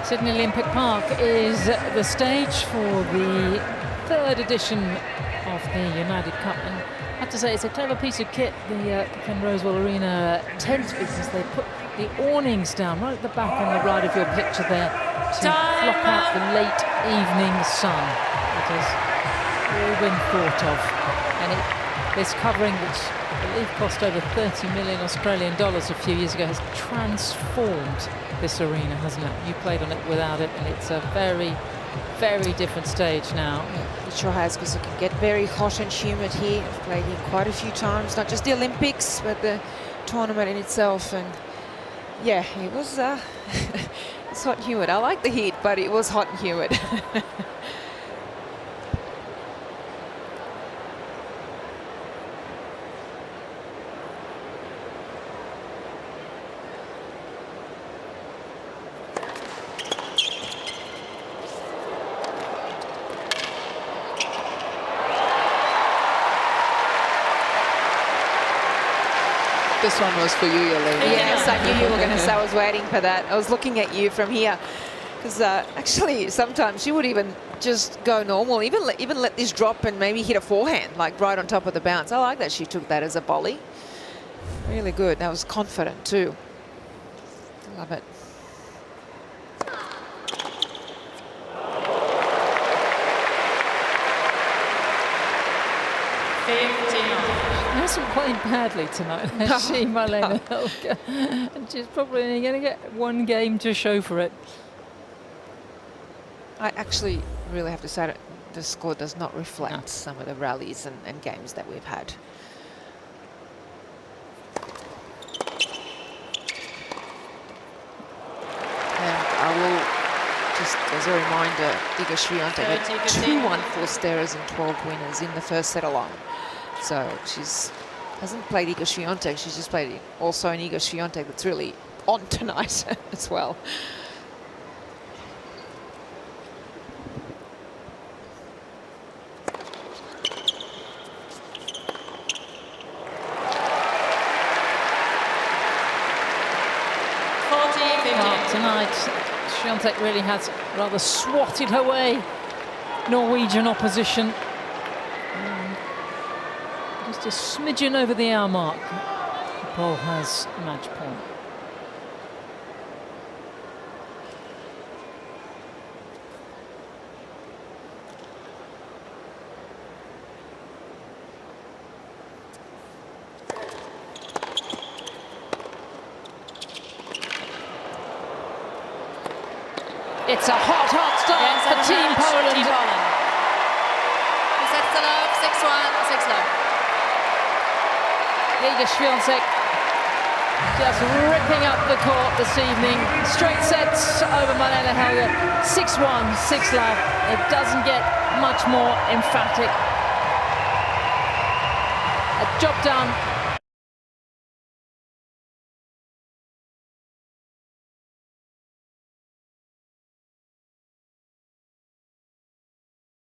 Sydney Olympic Park is the stage for the 3rd edition of the United Cup, and I have to say it's a clever piece of kit, the Ken Rosewell Arena tent, because they put the awnings down right at the back on the right of your picture there to block out the late evening sun. It has all been thought of, and this covering, which I believe cost over 30 million Australian dollars a few years ago, has transformed this arena, hasn't it? You played on it without it, and it's a very, very different stage now. Yeah, it sure has, because it can get very hot and humid here. I've played here quite a few times, not just the Olympics, but the tournament in itself. And yeah, it was it's hot and humid. I like the heat, but it was hot and humid. This one was for you, Yelena. Yes, I knew you were going to say. I was waiting for that. I was looking at you from here, because actually sometimes she would even just go normal, even let this drop and maybe hit a forehand, like right on top of the bounce. I like that she took that as a volley. Really good. That was confident too. Love it. Hasn't played badly tonight, has she, Malene Helgo? And she's probably only going to get one game to show for it. I actually really have to say that the score does not reflect some of the rallies and games that we've had. And I will just, as a reminder, Iga Swiatek had 2 1-4 starers and 12 winners in the first set alone. So she's hasn't played Iga Swiatek, she's just played also an Iga Swiatek that's really on tonight as well. Well, tonight, Swiatek really has rather swatted her way Norwegian opposition. Just a smidgen over the hour mark. Paul has match point. It's a hot start for Team Poland. Team Poland. Sets the love, 6-1, 6-love. Iga Swiatek just ripping up the court this evening. Straight sets over Malene Helgo. 6-1, 6-love. It doesn't get much more emphatic. A job done